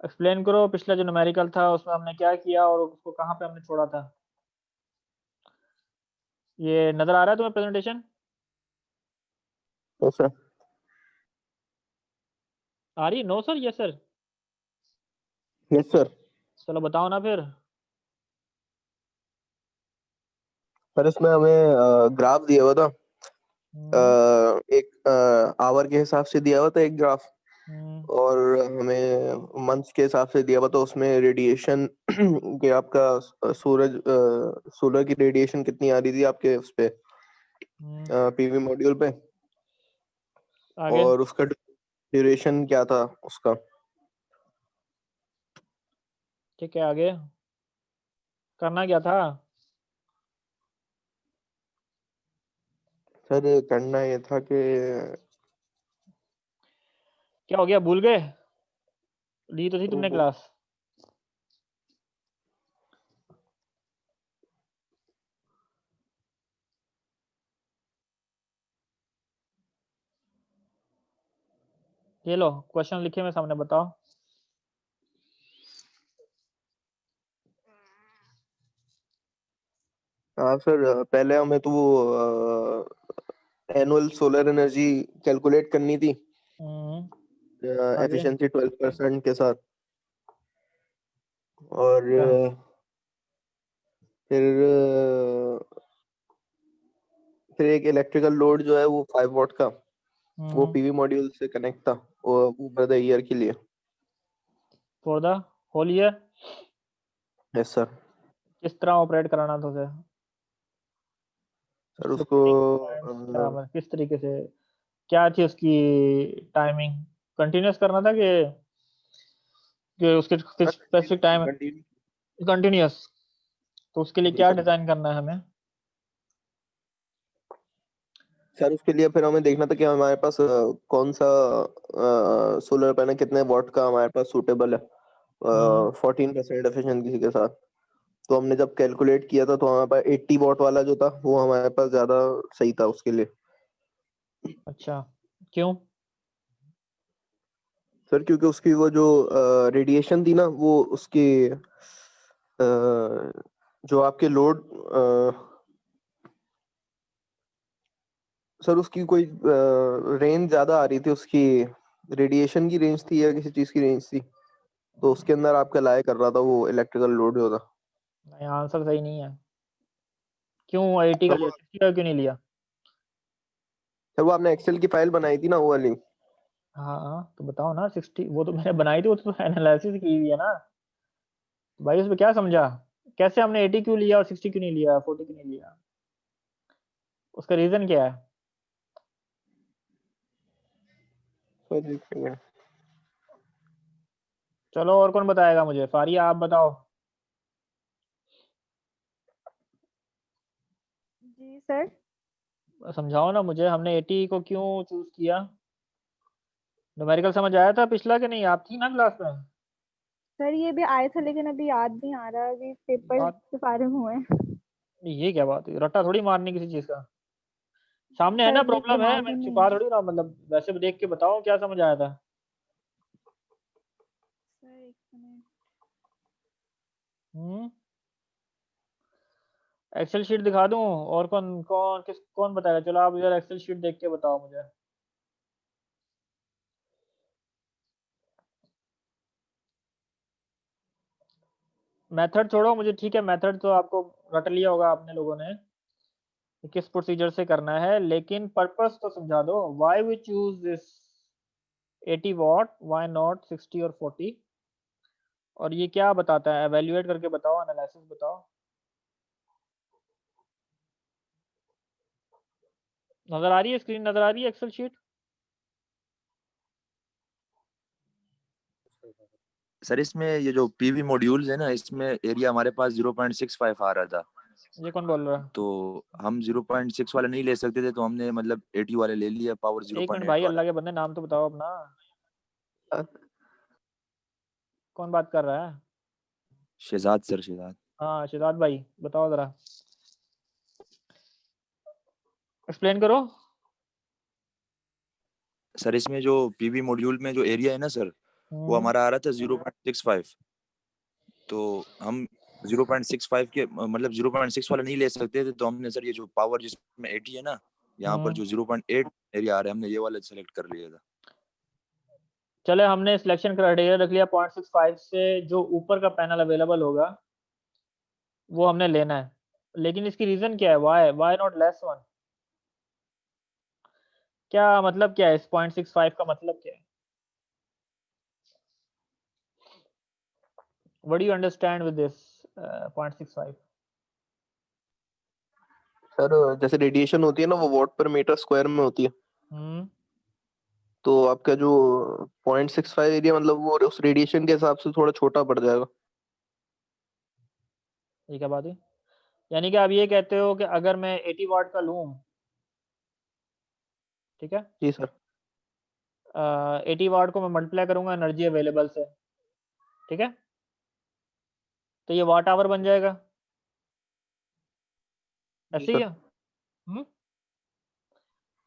Explain करो पिछला जो न्यूमेरिकल था उसमें हमने क्या किया और उसको कहाँ पे हमने छोड़ा था। ये नजर आ रहा है तुम्हें प्रेजेंटेशन? सर आ रही? No sir, yes sir. Yes sir. चलो बताओ ना फिर। सर इसमें हमें ग्राफ दिया हुआ था। हम्म, एक आवर के हिसाब से दिया हुआ था एक ग्राफ। हम्म, और हमें मंथ्स के हिसाब से दिया हुआ था, उसमें रेडिएशन के आपका सूरज सोलर की रेडिएशन कितनी आ रही थी आपके उस पे हम्म, पीवी मॉड्यूल पे, आगे। और उसका ड्यूरेशन क्या था उसका। ठीक है, आगे करना क्या था? सर करना ये था कि क्या हो गया, भूल गए? ली तो थी तुमने वो क्लास। ये लो क्वेश्चन लिखे मैं सामने, बताओ। हाँ सर, पहले हमें तो वो एनुअल सोलर एनर्जी कैलकुलेट करनी थी हम्म, आगे। एफिशिएंसी 12% के साथ। और क्या? फिर फिर एक इलेक्ट्रिकल लोड जो है वो 5 वॉट का, वो हम्म, पीवी मॉड्यूल से कनेक्ट था वो फॉर द ईयर के लिए। For the whole year? Yes sir. किस तरह ऑपरेट कराना था उसे? सर उसके उसको ट्रेनिंग पॉइंट्स क्या, मतलब किस तरीके से, क्या थी उसकी टाइमिंग? कंटिन्यूस करना था कि उसके किस स्पेसिफिक टाइम? कंटिन्यू। कंटिन्यूस। तो उसके लिए जी क्या सर। डिजाइन करना है हमें? सर उसके लिए फिर हमें देखना था कि हमारे पास कौन सा सोलर पैनल कितने वॉट का हमारे पास सूटेबल है हम्म, 14% एफिशिएंसी के साथ। तो हमने जब कैलकुलेट किया था तो हमारे पास 80 वॉट वाला जो था वो हमारे पास ज्यादा सही था उसके लिए। अच्छा, क्यों? सर क्योंकि उसकी वो जो रेडिएशन थी ना वो उसकी जो आपके लोड, सर उसकी कोई रेंज ज्यादा आ रही थी उसकी। रेडिएशन की रेंज थी या किसी चीज की रेंज थी, तो उसके अंदर आपका लाया कर रहा था वो इलेक्ट्रिकल लोड जो था। नहीं, आंसर सही नहीं है। क्यों 80 का सर लिया, 60 का क्यों नहीं लिया? वो आपने एक्सेल की फाइल बनाई थी ना वो वाली। हाँ हाँ, तो बताओ ना। 60 वो तो मैंने बनाई थी, वो तो एनालिसिस की हुई है ना भाई। उसमें क्या समझा? कैसे हमने 80 क्यों लिया और 60 क्यों नहीं लिया, 40 क्यों नहीं लिया? उसका रीजन क्या है? सर एक सेकंड। चलो, और कौन बताएगा मुझे? फारिया, आप बताओ। जी सर। समझाओ ना मुझे, हमने 80 को क्यों चूज किया? न्यूमेरिकल समझ आया था पिछला कि नहीं? आप थी ना क्लास में? सर ये भी आया था लेकिन अभी याद नहीं आ रहा, अभी पेपर बात से फारिग हुए हैं। ये क्या बात है, रट्टा थोड़ी मारनी किसी चीज का। सामने है सर ना, अभी प्रॉब्लम है, दिमाग मैं में नहीं छुपा है। थोड़ी रहा, मतलब वैसे भी देख के बताओ क्या समझ आया था। सर एक मिनट। हम्म, एक्सेल शीट दिखा दूं? और कौन बताएगा? चलो आप इधर एक्सेल शीट देख के बताओ मुझे। मेथड छोड़ो मुझे, ठीक है, मेथड तो आपको रट लिया होगा आपने लोगों ने कि किस प्रोसीजर से करना है, लेकिन पर्पस तो समझा दो। Why we choose this 80 watt, why not 60 और 40? और ये क्या बताता है? एवेल्युएट करके बताओ, एनालिसिस बताओ। नजर आ रही है स्क्रीन, नजर आ रही है एक्सेल शीट? सर इसमें ये जो पीवी मॉड्यूल्स है ना, इसमें एरिया हमारे पास 0.65 आ रहा था। ये कौन बोल रहा है? तो हम 0.6 वाले नहीं ले सकते थे, तो हमने मतलब 80 वाले ले लिया, पावर एक मिनट 0.8 भाई, वाला। अल्लाह के बंदे, नाम तो बताओ अपना। कौन बात कर रहा है? शहजाद सर, शहजाद। हाँ शिदात भाई, बताओ जरा, एक्सप्लेन करो। सर इसमें जो पीवी मॉड्यूल में जो एरिया है ना सर, वो हमारा आ रहा था 0.65। तो हम 0.65 के मतलब 0.6 वाला नहीं ले सकते थे, तो हमने सर ये जो पावर जिसमें 80 है ना, यहाँ पर जो 0.8 एरिया आ रहा है, हमने ये वाला सेलेक्ट कर लिया था। चले हमने सिलेक्शन क्राइटेरिया रख लिया 0.65 से जो ऊपर का पैनल अवेलेबल होगा वो हमने लेना है, लेकिन इसकी रीजन क्या है? Why not less one? क्या मतलब क्या है इस 0.65 का मतलब क्या है? What do you understand with this 0.65? Sir जैसे रेडिएशन होती है ना, वो वॉट पर मीटर स्क्वायर में होती है। तो आपका जो 0.65 एरिया मतलब वो उस रेडिएशन के हिसाब से थोड़ा छोटा पड़ जाएगा। ये क्या बात है? यानी कि आप ये कहते हो कि अगर मैं 80 वाट का लूं, ठीक है, जी सर। 80 वाट को मैं मल्टीप्लाई करूंगा एनर्जी अवेलेबल से, ठीक है, तो ये वाट आवर बन जाएगा, जी ऐसे ही सर। है।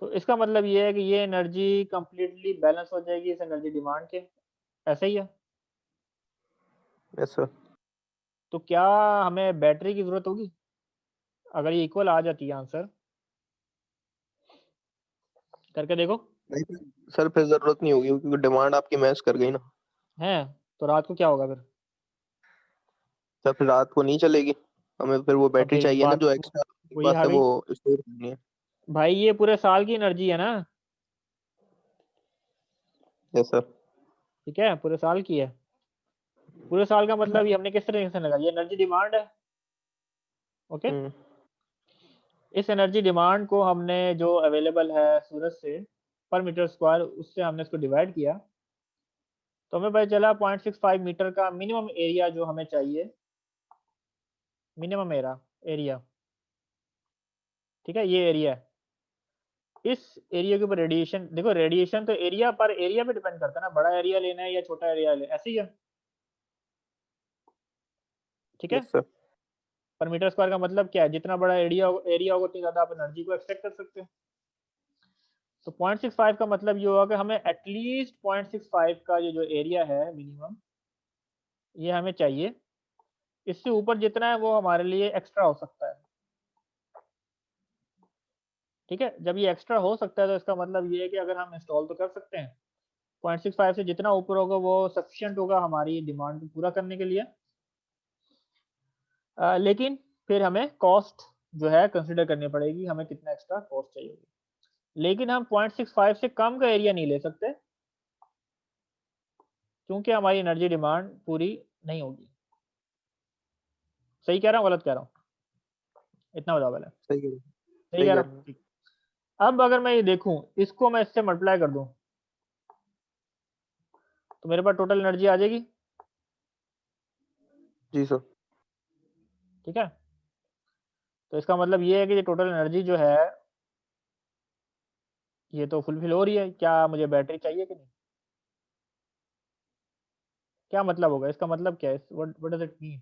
तो इसका मतलब ये है कि ये एनर्जी कंप्लीटली बैलेंस हो जाएगी इस एनर्जी डिमांड के, ऐसे ही है। Yes sir. तो क्या हमें बैटरी की जरूरत होगी अगर ये इक्वल आ जाती है? आंसर करके देखो। नहीं सर, फिर जरूरत नहीं होगी क्योंकि डिमांड आपकी मैच कर गई ना। है तो रात को क्या होगा फिर? सर फिर रात को नहीं चलेगी, हमें फिर वो अब बैटरी फिर चाहिए ना बात जो एक्स्ट्रा वही पास आ है गई वो स्टोर करनी है। भाई, ये पूरे साल की एनर्जी है ना, यस सर। ठीक है, पूरे साल की है। पूरे साल का मतलब ये हमने किस तरीके से लगा, ये एनर्जी डिमांड है, ओके। इस एनर्जी डिमांड को हमने जो अवेलेबल है सूरज से पर मीटर स्क्वायर, उससे हमने इसको डिवाइड किया, तो हमें पता चला 0.65 मीटर का मिनिमम एरिया जो हमें चाहिए, मिनिमम एरिया, ठीक है, ये एरिया है। इस एरिया के ऊपर रेडिएशन, देखो रेडिएशन तो एरिया पर एरिया पे डिपेंड करता है ना, बड़ा एरिया लेना है या छोटा एरिया लेना, ऐसे ही है, ठीक है। Yes sir. पर मीटर स्क्वायर का मतलब क्या है? जितना बड़ा एरिया होगा उतनी ज्यादा आप एनर्जी को एक्सट्रैक्ट कर सकते हो। तो 0.65 का मतलब ये होगा कि हमें एटलीस्ट 0.65 का ये जो एरिया है मिनिमम, ये हमें चाहिए। इससे ऊपर जितना है वो हमारे लिए एक्स्ट्रा हो सकता है, ठीक है। जब ये एक्स्ट्रा हो सकता है तो इसका मतलब ये है कि अगर हम इंस्टॉल तो कर सकते हैं, 0.65 से जितना ऊपर होगा वो सफिशिएंट होगा हमारी डिमांड को पूरा करने के लिए। लेकिन फिर हमें कॉस्ट जो है कंसिडर करनी पड़ेगी, हमें कितना एक्स्ट्रा कॉस्ट चाहिए। लेकिन हम 0.65 से कम का एरिया नहीं ले सकते क्योंकि हमारी एनर्जी डिमांड पूरी नहीं होगी। सही कह रहा हूँ गलत कह रहा हूँ? इतना बताओ पहले। सही है। सही सही कह कह रहा रहे हूँ, हैं। ठीक। अब अगर मैं ये देखूं, इसको मैं इससे मल्टीप्लाई कर दूं तो मेरे पास टोटल एनर्जी आ जाएगी, जी सर। ठीक है। तो इसका मतलब ये है कि ये टोटल एनर्जी जो है ये तो फुलफिल हो रही है। क्या मुझे बैटरी चाहिए कि नहीं? क्या मतलब होगा इसका? मतलब क्या है? What does it mean?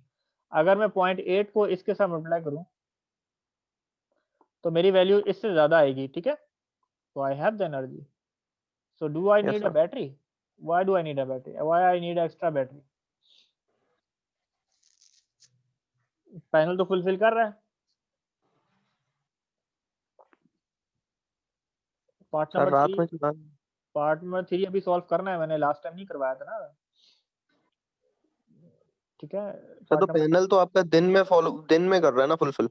अगर मैं 0.8 को इसके साथ मल्टीप्लाई करूं तो मेरी वैल्यू इससे ज़्यादा आएगी, ठीक है। तो I have the energy. So do I yes need a sir. Battery? Why do I need a battery? Why I need extra battery? Panel तो फुलफिल कर रहा है। पार्ट सर नंबर रात 3, में चला। पार्ट नंबर 3 अभी सॉल्व करना है, मैंने लास्ट टाइम नहीं करवाया था ना, ठीक है। सर तो पार्ट नंबर, पैनल तो आपका दिन में कर रहा है ना फुलफिल।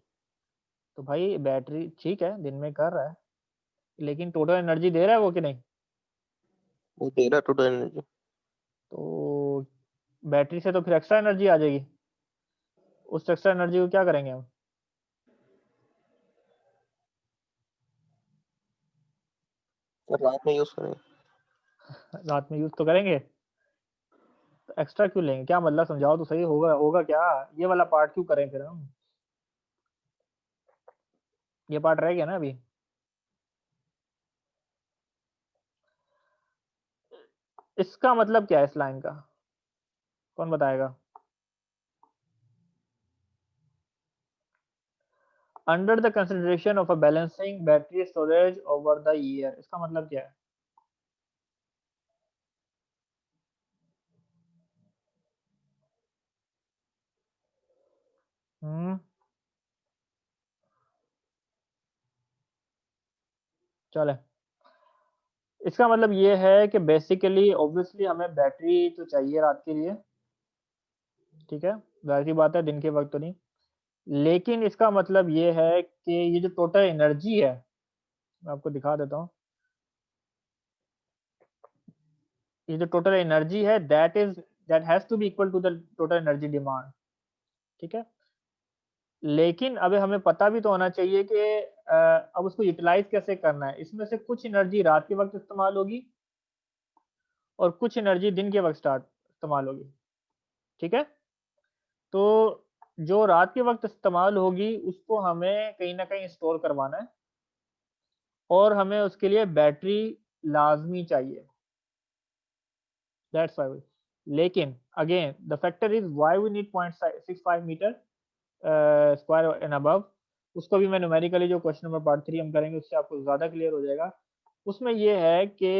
तो भाई बैटरी ठीक है दिन में कर रहा है, लेकिन टोटल एनर्जी दे रहा है वो कि नहीं? वो दे रहा है टोटल एनर्जी। तो बैटरी से तो फिर एक्स्ट्रा एनर्जी आ जाएगी, उस एक्स्ट्रा एनर्जी को क्या करेंगे हम? सर रात में यूज करेंगे। रात में यूज तो करेंगे, तो एक्स्ट्रा क्यों लेंगे? क्या मतलब समझाओ तो सही। होगा होगा क्या? ये वाला पार्ट क्यों करें फिर हम? ये पार्ट रह गया ना अभी। इसका मतलब क्या है इस लाइन का? कौन बताएगा? Under the consideration of a balancing battery storage over the year, इसका मतलब क्या है? चले, इसका मतलब ये है कि बेसिकली ऑब्वियसली हमें बैटरी तो चाहिए रात के लिए, ठीक है, ज़ाहिर सी बात है, दिन के वक्त तो नहीं। लेकिन इसका मतलब ये है कि ये जो टोटल एनर्जी है, मैं आपको दिखा देता हूँ, ये जो टोटल एनर्जी है that has to be equal to the total energy demand, ठीक है। लेकिन अभी हमें पता भी तो होना चाहिए कि अब उसको यूटिलाइज़ कैसे करना है। इसमें से कुछ एनर्जी रात के वक़्त इस्तेमाल होगी और कुछ एनर्जी दिन के वक़्त इस्तेमाल होगी, ठीक है? तो जो रात के वक़्त इस्तेमाल होगी उसको हमें कहीं न कहीं स्टोर करवाना है और हमें उसके लिए बैटरी लाज़मी चाहिए। That's why. लेकिन again the factor is why we need 0.65 metre square and above. उसको भी मैं न्यूमेरिकली जो क्वेश्चन नंबर पार्ट 3 हम करेंगे उससे आपको ज़्यादा क्लियर हो जाएगा। उसमें ये है कि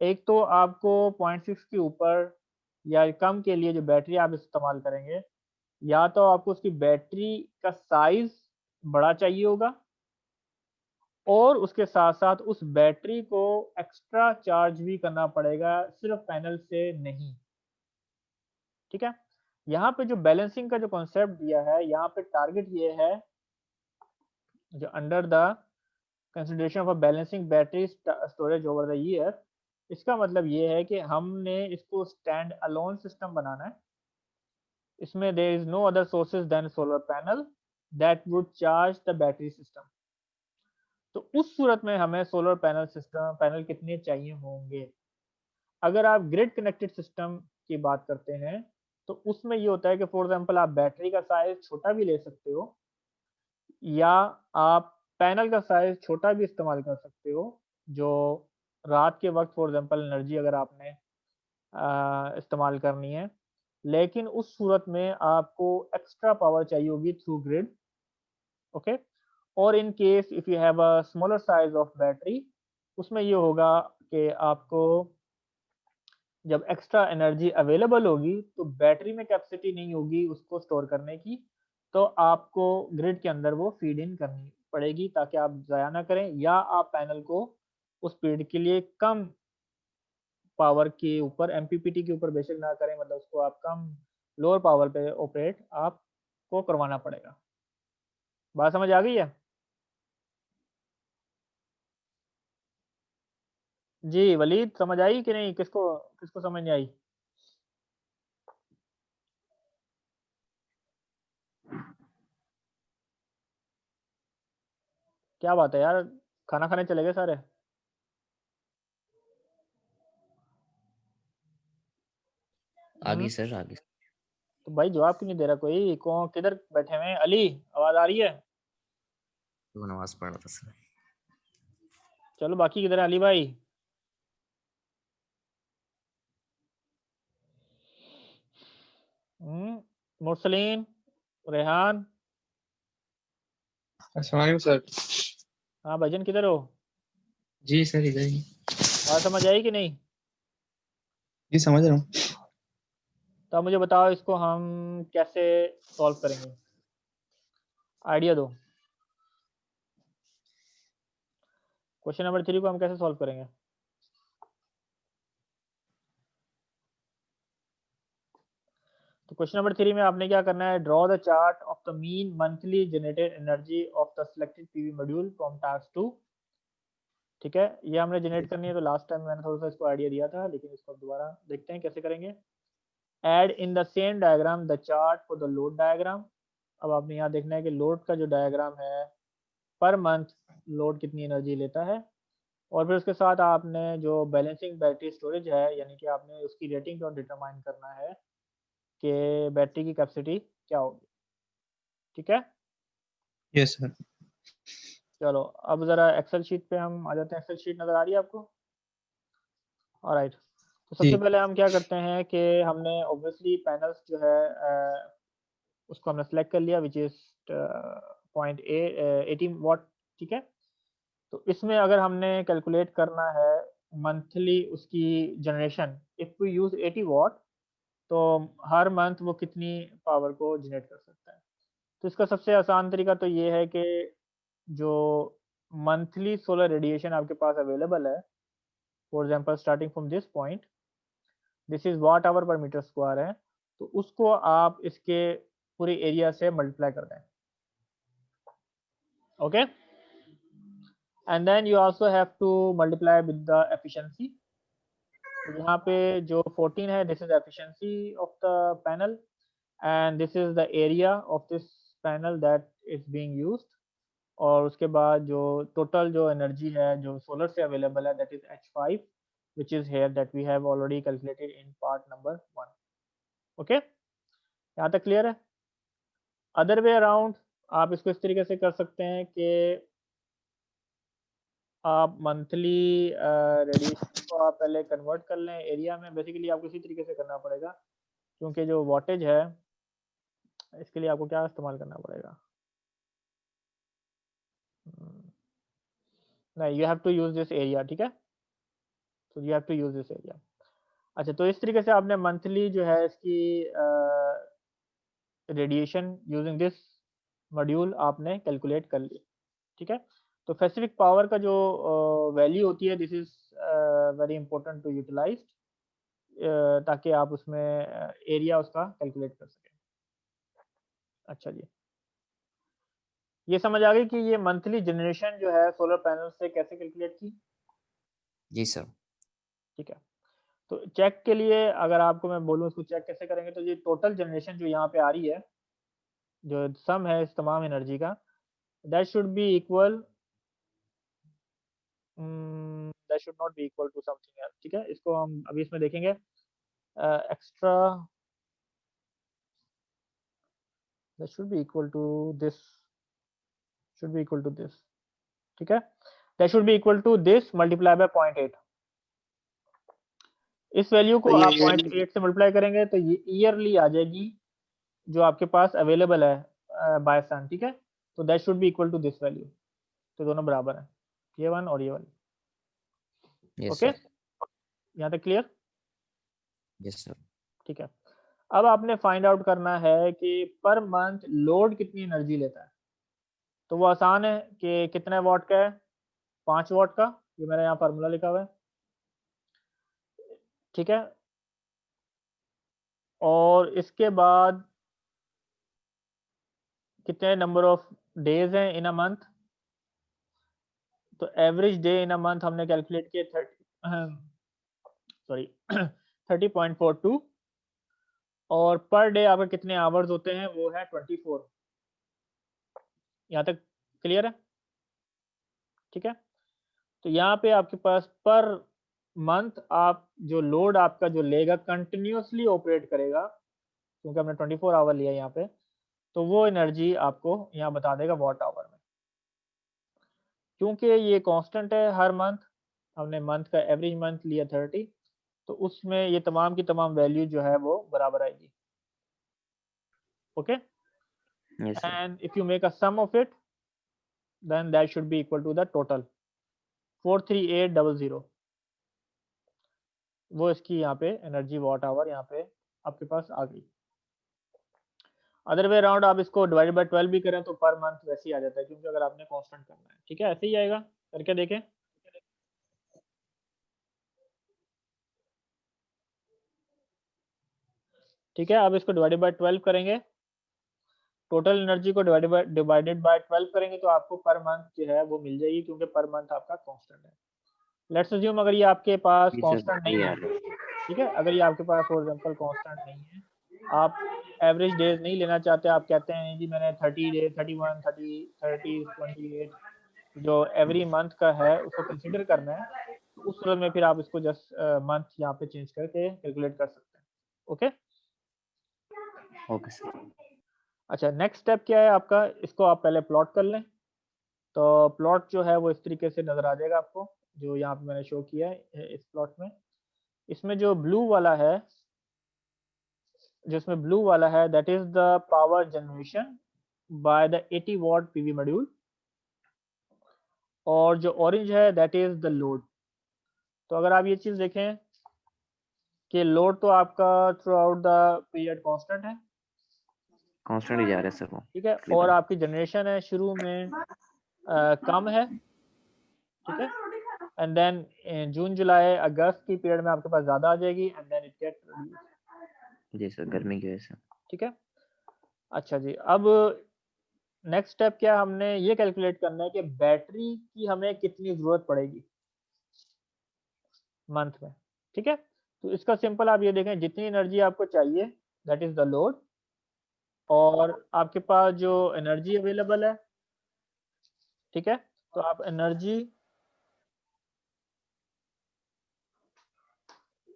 एक तो आपको 0.6 के ऊपर या कम के लिए जो बैटरी आप इस्तेमाल करेंगे, या तो आपको उसकी बैटरी का साइज़ बड़ा चाहिए होगा और उसके साथ-साथ उस बैटरी को एक्स्ट्रा चार्ज भी करना पड़ेगा, सिर्फ़ पैनल से नहीं, ठीक है? यहाँ पे जो बैलेंसिंग का जो कॉन्सेप्ट दिया है, यहाँ पे टारगेट ये है, जो under the consideration of a balancing battery storage over the year, इसका मतलब ये है कि हमने इसको स्टैंड अलोन सिस्टम बनाना है। इसमें there is no other sources than solar panel that would charge the battery system. तो उस सूरत में हमें सोलर पैनल कितने चाहिए होंगे? अगर आप ग्रिड कनेक्टेड सिस्टम की बात करते हैं, तो उसमें ये होता है कि फॉर एग्ज़ाम्पल आप बैटरी का साइज़ छोटा भी ले सकते हो या आप पैनल का साइज़ छोटा भी इस्तेमाल कर सकते हो, जो रात के वक़्त फॉर एग्ज़ाम्पल एनर्जी अगर आपने इस्तेमाल करनी है। लेकिन उस सूरत में आपको एक्स्ट्रा पावर चाहिए होगी थ्रू ग्रिड, ओके? और in case if you have a smaller size of battery, उसमें ये होगा कि आपको जब एक्स्ट्रा एनर्जी अवेलेबल होगी, तो बैटरी में कैपेसिटी नहीं होगी उसको स्टोर करने की, तो आपको ग्रिड के अंदर वो फीड इन करनी पड़ेगी ताकि आप ज़ाया ना करें या आप पैनल को उस पीरियड के लिए कम पावर के ऊपर एमपीपीटी के ऊपर बेशक ना करें, मतलब उसको आप कम लोअर पावर पे ऑपरेट आपको करवाना पड़ेगा। बात समझ आ गई है? जी, वलीद समझ आई कि नहीं? किसको किसको समझ नहीं आई? क्या बात है यार, खाना खाने चले गए सारे? आगे हुँ? सर आगे। तो भाई जवाब क्यों नहीं दे रहा कोई? कौन किधर बैठे हुए हैं? अली, आवाज़ आ रही है? तो नमाज पढ़ रहा था सर। चलो बाकी किधर है अली भाई? मुरसलीन, रेहान, अस्सलाम वालेकुम सर। हाँ भाईजान किधर हो? जी सर, इधर ही। बात समझ आई कि नहीं? जी समझ रहा हूँ। तो अब मुझे बताओ इसको हम कैसे सॉल्व करेंगे? आइडिया दो। क्वेश्चन नंबर 3 को हम कैसे सॉल्व करेंगे? तो क्वेश्चन नंबर 3 में आपने क्या करना है, draw the chart of the mean monthly generated energy of the selected PV module from task 2, ठीक है? ये हमने जनरेट करनी है, तो लास्ट टाइम मैंने थोड़ा सा इसको आइडिया दिया था, लेकिन इसको दोबारा देखते हैं कैसे करेंगे। Add in the same diagram the chart for the load diagram. अब आपने यहाँ देखना है कि लोड का जो डायग्राम है, पर मंथ लोड कितनी एनर्जी लेता है, और फिर उसके साथ आपने जो बैलेंसिंग बैटरी स्टोरेज है, यानी कि आपने उसकी रेटिंग को डिटरमाइन करना है कि बैटरी की कैपेसिटी क्या होगी, ठीक है? Yes sir. चलो अब ज़रा एक्सेल शीट पे हम आ जाते हैं। एक्सेल शीट नज़र आ रही है आपको? ऑलराइट। तो सबसे जी। पहले हम क्या करते हैं कि हमने ऑब्वियसली पैनल्स जो है उसको हमने सेलेक्ट कर लिया, विच इज़ 18 वाट, ठीक है? तो इसमें अगर हमने कैलकुलेट करना है मंथली उसकी जनरेशन, इफ़ वी यूज़ 80 वाट, तो हर मंथ वो कितनी पावर को जनरेट कर सकता है। तो इसका सबसे आसान तरीका तो ये है कि जो मंथली सोलर रेडिएशन आपके पास अवेलेबल है, for example starting from this point, this is watt hour per metre square है, तो उसको आप इसके पूरे एरिया से मल्टीप्लाई कर दें, okay, and then you also have to multiply with the efficiency. तो यहाँ पे जो 14 है, this is efficiency of the panel and this is the area of this panel that is being used, और उसके बाद जो टोटल जो एनर्जी है जो सोलर से अवेलेबल है, that is H5 which is here that we have already calculated in part number 1, okay, यहाँ तक क्लियर है। अदर वे अराउंड आप इसको इस तरीके से कर सकते हैं कि आप मंथली रेडिएशन को आप पहले कन्वर्ट कर लें एरिया में, बेसिकली आपको इसी तरीके से करना पड़ेगा, क्योंकि जो वॉटेज है इसके लिए आपको क्या इस्तेमाल करना पड़ेगा, नहीं, you have to use this area, ठीक है, तो you have to use this area. अच्छा, तो इस तरीके से आपने मंथली जो है इसकी रेडिएशन यूजिंग दिस मॉड्यूल आपने कैलकुलेट कर ली, ठीक है। तो स्पेसिफिक पावर का जो वैल्यू होती है, this is very important to utilise, ताकि आप उसमें एरिया उसका कैलकुलेट कर सकें। अच्छा जी, ये समझ आ गई कि ये मंथली जनरेशन जो है सोलर पैनल से कैसे कैलकुलेट की, जी सर। ठीक है। तो चेक के लिए अगर आपको मैं बोलूँ इसको चेक कैसे करेंगे, तो ये टोटल जनरेशन जो यहाँ पे आ रही है, जो सम है इस तमाम एनर्जी का, that should be equal, that should not be equal to something else, ठीक है। इसको हम अभी इसमें देखेंगे extra, that should be equal to this, should be equal to this, ठीक है, that should be equal to this multiply by 0.8। इस वैल्यू को आप 0.8 से मल्टीप्लाई करेंगे तो ये ईयरली आ जाएगी जो आपके पास अवेलेबल है बाय सन, ठीक है। तो that should be equal to this value, तो दोनों बराबर हैं, ये वन और ये वन, यस ओके, सर। यहाँ तक क्लियर, यस सर। ठीक है। अब आपने फाइंड आउट करना है कि पर मंथ लोड कितनी एनर्जी लेता है, तो वो आसान है कि कितने वाट का है, 5 वाट का, ये मेरा यहाँ फार्मूला लिखा हुआ है, ठीक है। और इसके बाद कितने नंबर ऑफ डेज हैं इन अ मंथ, तो average day in a month हमने कैलकुलेट किया 30.42, और पर डे आपके कितने आवर्स होते हैं, वो है 24। यहाँ तक क्लियर है, ठीक है। तो यहाँ पे आपके पास पर मंथ आप जो लोड आपका जो लेगा कंटिन्यूअसली ऑपरेट करेगा, क्योंकि हमने 24 आवर लिया यहाँ पे, तो वो एनर्जी आपको यहाँ बता देगा वॉट आवर में। क्योंकि ये कांस्टेंट है हर मंथ, हमने मंथ का एवरेज मंथ लिया 30, तो उसमें ये तमाम की तमाम वैल्यू जो है वो बराबर आएगी, okay. Yes sir. And if you make a sum of it, then that should be equal to the total 43800, वो इसकी यहाँ पे एनर्जी वॉट आवर यहाँ पे आपके पास आ गई। अदर वे अराउंड आप इसको डिवाइडेड बाय 12 भी करें तो पर मंथ वैसे ही आ जाता है, क्योंकि अगर आपने कांस्टेंट करना है, ठीक है, ऐसे ही आएगा, करके देखें। ठीक है, अब इसको डिवाइडेड बाय 12 करेंगे, टोटल एनर्जी को डिवाइडेड बाय 12 करेंगे तो आपको पर मंथ जो है वो मिल जाएगी, क्योंकि पर मंथ आपका कांस्टेंट है। लेट्स अज्यूम अगर ये आपके पास जी सर। कांस्टेंट नहीं सही है, आ रहा है। ठीक है, अगर ये आपके पास फॉर एग्जांपल कांस्टेंट नहीं है, आप एवरेज डेज नहीं लेना चाहते, आप कहते हैं जी मैंने 30 डे 31 30 28 जो एवरी मंथ का है उसको कंसीडर करना है, तो उस सूरत में फिर आप इसको जस्ट मंथ यहाँ पे चेंज करके कैलकुलेट कर सकते हैं, ओके। Okay sir. अच्छा, नेक्स्ट स्टेप क्या है आपका, इसको आप पहले प्लॉट कर लें। तो प्लॉट जो है वो इस तरीके से नज़र आ जाएगा आपको, जो यहाँ पे मैंने शो किया है इस प्लॉट में। इसमें जो ब्लू वाला है, जिसमें ब्लू वाला है, that is the power generation by the 80 watt PV module, और जो ऑरेंज है दैट इज द लोड। तो अगर आप ये चीज़ देखें कि लोड तो आपका through out the period constant है, कांस्टेंट ही जा रहा है सर वो। ठीक है, और आपकी जनरेशन है शुरू में कम है, ठीक है, एंड देन जून जुलाई अगस्त की पीरियड में आपके पास ज़्यादा आ जाएगी and then it get reduce. जी सर, गर्मी की वजह से। ठीक है, अच्छा जी, अब नेक्स्ट स्टेप क्या है, हमने ये कैलकुलेट करना है कि बैटरी की हमें कितनी ज़रूरत पड़ेगी मंथ में। ठीक है, तो इसका सिंपल आप ये देखें, जितनी एनर्जी आपको चाहिए दैट इज़ द लोड, और आपके पास जो एनर्जी अवेलेबल है, ठीक है, तो आप एनर्जी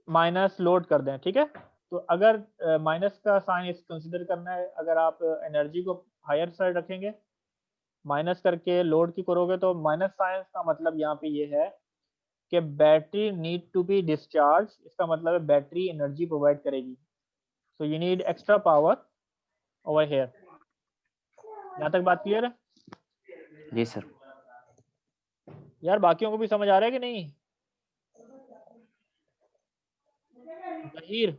माइनस लोड कर दें। ठीक है, तो अगर माइनस का साइन इस कंसीडर करना है, अगर आप एनर्जी को हायर साइड रखेंगे माइनस करके लोड की करोगे, तो माइनस साइन का मतलब यहाँ पे ये है कि battery need to be discharge, इसका मतलब है बैटरी एनर्जी प्रोवाइड करेगी, so you need extra power over here. यहाँ तक बात क्लियर है? जी सर। यार बाकियों को भी समझ आ रहा है कि नहीं? जहीर,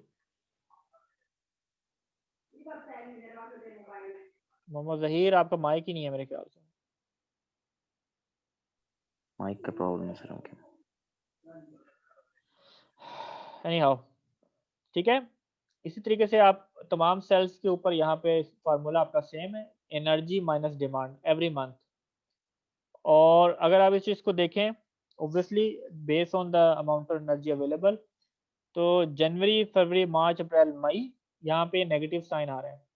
मोहम्मद जहीर, आपका माइक ही नहीं है मेरे ख्याल से। माइक का प्रॉब्लम है सर उनके। एनीहाउ, ठीक है, इसी तरीके से आप तमाम सेल्स के ऊपर यहाँ पे फार्मूला आपका सेम है, energy minus demand every month. और अगर आप इस चीज़ को देखें obviously based on the amount of energy available, तो जनवरी फरवरी मार्च अप्रैल मई यहाँ पे नेगेटिव साइन आ रहे हैं।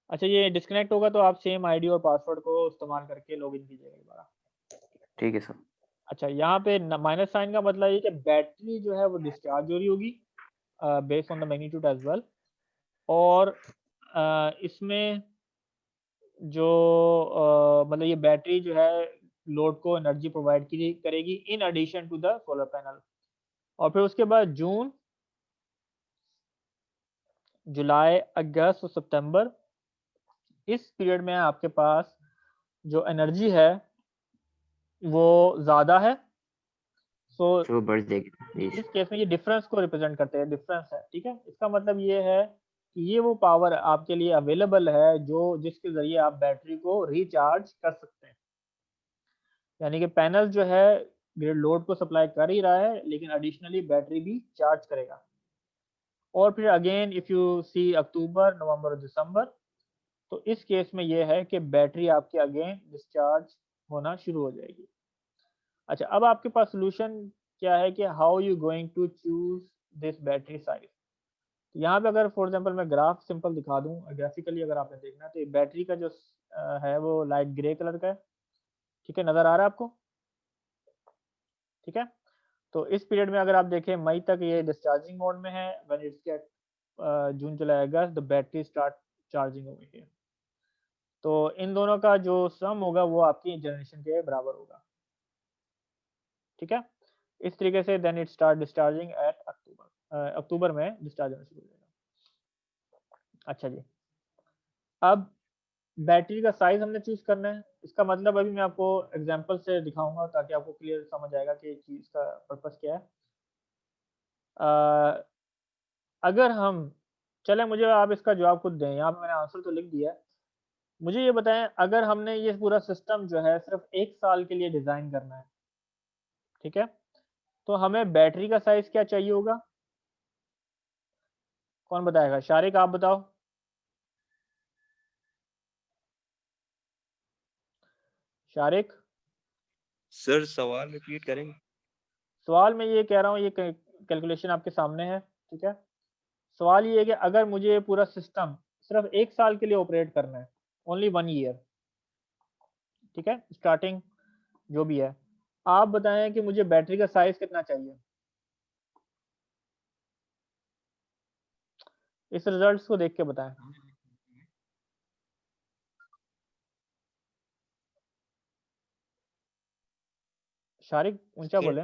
अच्छा, ये डिस्कनेक्ट होगा तो आप सेम आईडी और पासवर्ड को इस्तेमाल करके लॉगिन कीजिएगा दोबारा। ठीक है सर। अच्छा, यहाँ पे माइनस साइन का मतलब ये कि बैटरी जो है वो डिस्चार्ज हो रही होगी based on the magnitude as well, और इसमें जो मतलब ये बैटरी जो है लोड को एनर्जी प्रोवाइड करेगी in addition to the solar panel. और फिर उसके बाद जून जुलाई अगस्त और सितंबर, इस पीरियड में आपके पास जो एनर्जी है वो ज़्यादा है, सो जो बढ़ जाएगी। जी इस सर। केस में ये डिफरेंस को रिप्रेजेंट करते हैं, डिफरेंस है। ठीक है, इसका मतलब ये है कि ये वो पावर आपके लिए अवेलेबल है जो जिसके ज़रिए आप बैटरी को रिचार्ज कर सकते हैं। यानी कि पैनल जो है ग्रिड लोड को सप्लाई कर ही रहा है, लेकिन एडिशनली बैटरी भी चार्ज करेगा। और फिर अगेन इफ़ यू सी अक्टूबर नवंबर और दिसंबर, तो इस केस में ये है कि बैटरी आपकी अगेन डिस्चार्ज होना शुरू हो जाएगी। अच्छा, अब आपके पास सोल्यूशन क्या है कि how you going to choose this battery size. यहाँ पे अगर फॉर एग्जांपल मैं ग्राफ सिंपल दिखा दूँ, ग्राफिकली अगर आपने देखना है, तो ये बैटरी का जो है वो लाइट ग्रे कलर का है। ठीक है, नज़र आ रहा है आपको? ठीक है, तो इस पीरियड में अगर आप देखें मई तक ये डिस्चार्जिंग मोड में है, when it's get June July August the battery start charging over here. तो इन दोनों का जो सम होगा वो आपकी जनरेशन के बराबर होगा। ठीक है, इस तरीके से then it start discharging at October, अक्टूबर में डिस्चार्ज होना शुरू हो जाएगा। अच्छा जी, अब बैटरी का साइज हमने चूज करना है। इसका मतलब अभी मैं आपको एग्जांपल से दिखाऊंगा ताकि आपको क्लियर समझ आएगा कि चीज़ का पर्पस क्या है। अ, अगर हम चलें, मुझे आप इसका जवाब खुद दें, यहाँ पे मैंने आंसर तो लिख दिया है। मुझे ये बताएं, अगर हमने ये पूरा सिस्टम जो है सिर्फ 1 साल के लिए डिज़ाइन करना है, ठीक है, तो हमें बैटरी का साइज क्या चाहिए होगा? कौन बताएगा? शारिक, आप बताओ। शारिक, सर सवाल रिपीट करेंगे? सवाल मैं ये कह रहा हूँ, ये कैलकुलेशन आपके सामने है। ठीक है, सवाल ये है कि अगर मुझे ये पूरा सिस्टम सिर्फ 1 साल के लिए ऑपरेट करना है, ओनली 1 ईयर, ठीक है, स्टार्टिंग जो भी है, आप बताएं कि मुझे बैटरी का साइज कितना चाहिए? इस रिजल्ट्स को देख के बताएं। शारिक, ऊंचा बोलें,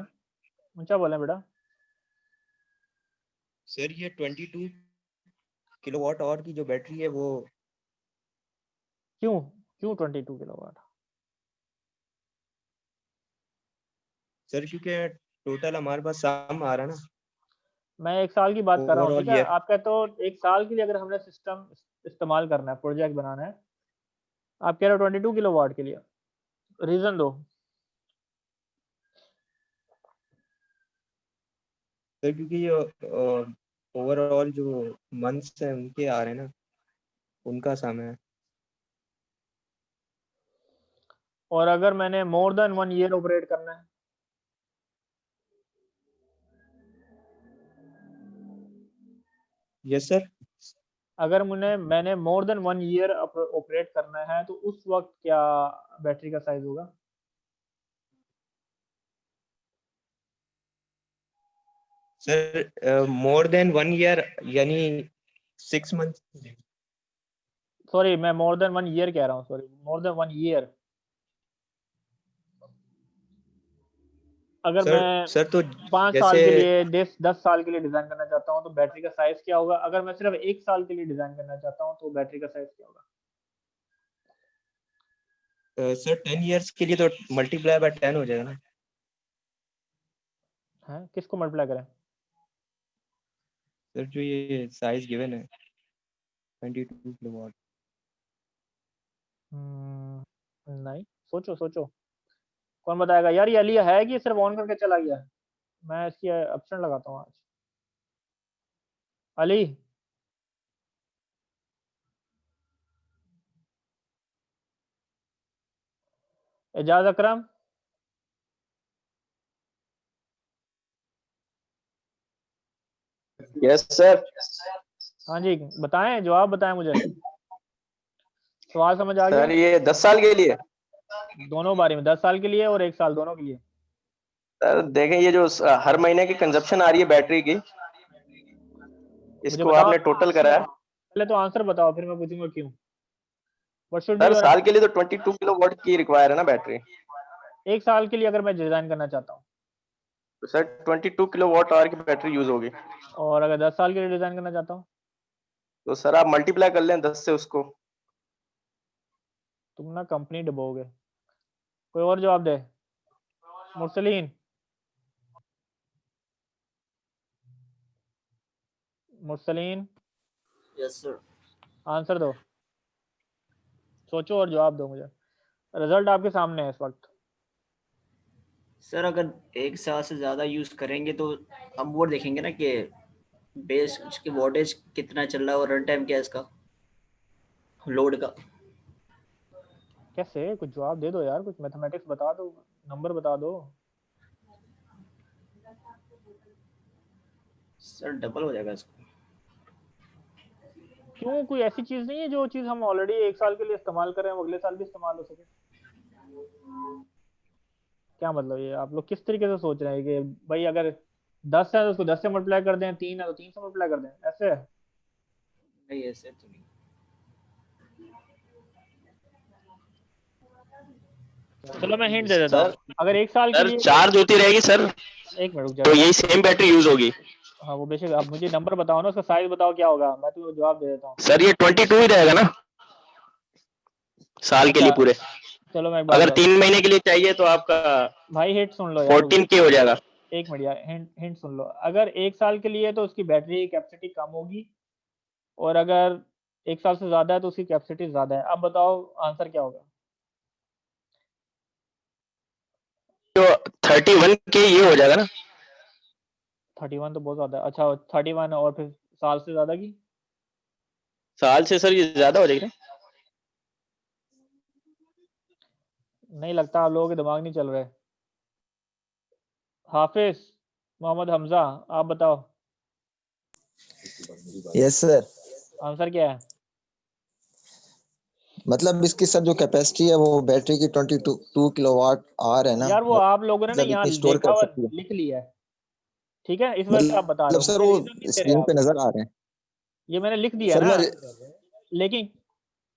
ऊंचा बोलें बेटा। सर ये 22 किलोवाट आवर की जो बैटरी है वो क्यों क्यों 22 किलोवाट? सर क्योंकि टोटल हमारे पास सम आ रहा है ना मैं 1 साल की बात कर रहा हूँ। ओवरऑल ठीक है, ईयर। आप कहते हो 1 साल के लिए अगर हमने सिस्टम इस्तेमाल करना है, प्रोजेक्ट बनाना है, आप कह रहे हो 22 किलोवाट के लिए, रीजन दो। सर क्योंकि ये ओवरऑल जो मंथ्स है उनके आ रहे हैं ना, उनका समय है। और अगर मैंने मोर देन 1 ईयर ऑपरेट करना है, यस सर। अगर मैंने मोर देन 1 ईयर ऑपरेट करना है तो उस वक्त क्या बैटरी का साइज होगा? सर मोर देन 1 ईयर यानी 6 मंथ। सॉरी, मैं मोर देन 1 ईयर कह रहा हूँ, सॉरी, मोर देन 1 ईयर। अगर मैं सर तो 5 साल जैसे के लिए 10 साल के लिए डिजाइन करना चाहता हूँ तो बैटरी का साइज क्या होगा? अगर मैं सिर्फ 1 साल के लिए डिजाइन करना चाहता हूँ तो बैटरी का साइज क्या होगा? सर 10 इयर्स के लिए तो मल्टीप्लाई बाय 10 हो जाएगा ना। है, किसको मल्टीप्लाई करें? सर जो ये साइज गिवन है 22 किलोवाट। नहीं, सोचो सोचो, कौन बताएगा? यार ये अली है कि ये सिर्फ ऑन करके चला गया? मैं इसकी ऑप्शन लगाता हूँ आज। अली, एजाज अकरम, यस सर। हाँ जी बताएं, जवाब बताएं मुझे। सवाल समझ आ गया? सर ये 10 साल के लिए। दोनों बारी में 10 साल के लिए और 1 साल, दोनों के लिए। सर देखें ये जो हर महीने की कंजप्शन आ रही है बैटरी की, मुझे इसको बताओ, आपने टोटल करा है। पहले तो आंसर बताओ फिर मैं पूछूंगा क्यों। What should be sir your साल के लिए तो 22 किलोवाट की रिक्वायर है ना बैटरी। 1 साल के लिए अगर मैं डिजाइन करना चाहता हूँ तो सर 22 किलोवाट आवर की बैटरी यूज होगी। और अगर 10 साल के लिए डिजाइन करना चाहता हूँ तो सर आप मल्टीप्लाई कर लें 10 से उसको। तुम ना कंपनी डुबोगे। कोई और जवाब दे। Mursaleen, Mursaleen, yes sir. Answer दो, सोचो और जवाब दो मुझे। रिजल्ट आपके सामने है इस वक्त। सर अगर 1 साल से ज़्यादा यूज़ करेंगे तो हम वो देखेंगे ना कि बेस की वोल्टेज कितना चल रहा है और रन टाइम क्या है इसका, लोड का। कैसे? कुछ जवाब दे दो यार, कुछ मैथमेटिक्स बता दो, नंबर बता दो। सर डबल हो जाएगा इसका। क्यों? कोई ऐसी चीज नहीं है जो चीज हम ऑलरेडी 1 साल के लिए इस्तेमाल कर रहे हैं वो अगले साल भी इस्तेमाल हो सके? क्या मतलब ये आप लोग किस तरीके से सोच रहे हैं कि भाई अगर 10 है तो उसको 10 से मल्टीप्लाई कर दें, 3 है तो 3 से मल्टीप्लाई कर दें, ऐसे है? नहीं ऐसे तो नहीं। चलो मैं हिंट दे देता सर हूँ। अगर 1 साल के सर लिए चार्ज होती रहेगी सर, एक मिनट रुक तो जाओ। यही सेम बैटरी यूज होगी। हाँ वो बेशक, आप मुझे नंबर बताओ ना, उसका साइज बताओ क्या होगा, मैं तुम्हें जवाब दे देता हूँ। सर ये 22 ही रहेगा ना साल के लिए अच्छा पूरे। चलो मैं एक बात अगर बताता 3 महीने के लिए चाहिए तो आपका हूँ भाई, हिंट सुन लो यार, 14K हो जाएगा। एक मिनट यार, हिंट सुन लो। अगर 1 साल के लिए तो उसकी बैटरी कैपेसिटी कम होगी और अगर 1 साल से ज्यादा है तो उसकी कैपेसिटी ज्यादा है। अब बताओ आंसर क्या होगा? तो 31K ये हो जाएगा ना। 31 तो बहुत ज्यादा है। अच्छा 31 और फिर साल से ज्यादा की? साल से सर ये ज्यादा हो जाएगी ना। नहीं लगता, आप लोगों के दिमाग नहीं चल रहे। हाफिज मोहम्मद हमजा, आप बताओ यस सर। आंसर क्या है? मतलब इसकी सर जो कैपेसिटी है वो बैटरी की 22 किलोवाट आवर है ना, यार वो आप लोगों ने ना मतलब यहाँ इतनी स्टोर देखा कर हुआ सकती है। लिख लिया है, ठीक है, इस वजह से आप बता रहे मतलब हो, सर मुझे वो रीजन नहीं दे रहे स्क्रीन आप। पे नजर आ रहे हैं। ये मैंने लिख दिया सर ना, मैं लेकिन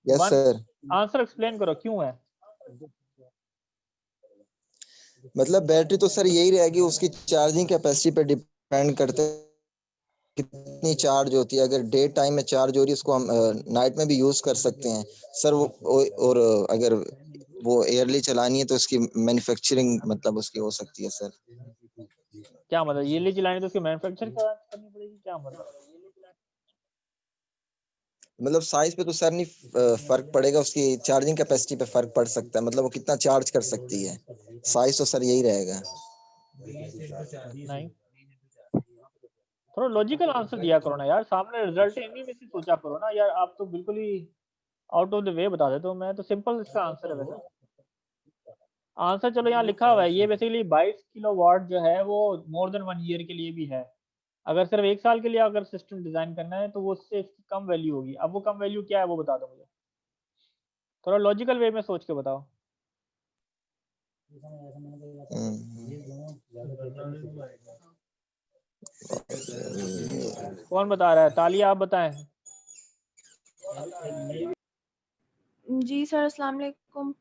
yes one sir. Answer explain करो क्यों है। मतलब बैटरी तो सर यही रहेगी, उसकी चार्जिंग कैपेसिटी पे डिपेंड करते हैं कितनी चार्ज होती है। अगर डे टाइम में चार्ज हो रही है उसको हम नाइट में भी यूज कर सकते हैं सर वो और अगर वो एयरली चलानी है तो उसकी मैन्युफैक्चरिंग मतलब उसकी हो सकती है सर। क्या मतलब ये ले चलानी तो उसकी मैन्युफैक्चर करनी पड़ेगी, क्या मतलब? मतलब साइज पे तो सर नहीं फर्क पड़ेगा, उसकी चार्जिंग कैपेसिटी पे फर्क पड़ सकता है, मतलब वो कितना चार्ज कर सकती है। साइज तो सर यही रहेगा। नहीं थोड़ा लॉजिकल आंसर दिया करो ना यार, सामने रिजल्ट है इन्हीं में से सोचा करो ना यार, आप तो बिल्कुल ही आउट ऑफ द वे बता देते हो। मैं तो सिंपल इसका आंसर है वैसे। आंसर चलो यहाँ लिखा हुआ है, ये बेसिकली 22 किलोवाट जो है वो मोर देन 1 ईयर के लिए भी है। अगर सिर्फ 1 साल के लिए अगर सिस्टम डिजाइन करना है तो वो उससे इसकी कम वैल्यू होगी। अब वो कम वैल्यू क्या है वो बता दो मुझे, थोड़ा लॉजिकल वे में सोच के बताओ। कौन बता रहा है? तालिया आप बताएं। जी सर, अस्सलाम वालेकुम।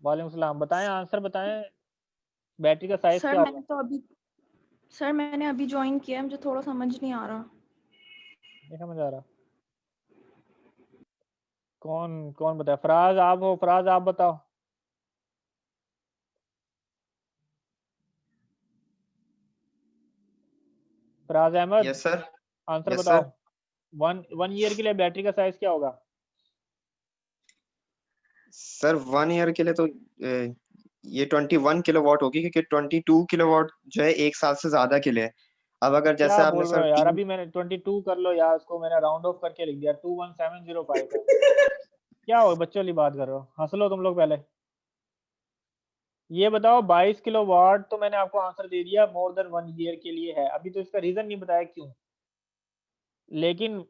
वालेकुम सलाम, बताएं आंसर बताएं। बैटरी का साइज सर क्या मैंने होगा? तो मैंने अभी ज्वाइन किया है, मुझे थोड़ा समझ नहीं आ रहा। नहीं समझ आ रहा। कौन कौन बताए? फराज आप हो, फराज आप बताओ। Faraz Ahmad, yes sir. Answer yes बताओ। सर। 1 ईयर के लिए बैटरी का साइज क्या होगा? सर 1 ईयर के लिए तो ये 21 किलोवाट होगी, क्योंकि 22 किलोवाट जो है 1 साल से ज्यादा के लिए है। अब अगर जैसे क्या आपने बोल रहे सर हो यार, अभी मैंने 22 कर लो यार, उसको मैंने राउंड ऑफ करके लिख दिया, 21705 है। क्या हो बच्चों वाली बात कर रहे हो? हंस लो तुम लोग पहले। ये बताओ 22 किलोवाट तो मैंने आपको आंसर दे दिया, मोर देन 1 ईयर के लिए है। अभी तो इसका रीजन नहीं बताया क्यों, लेकिन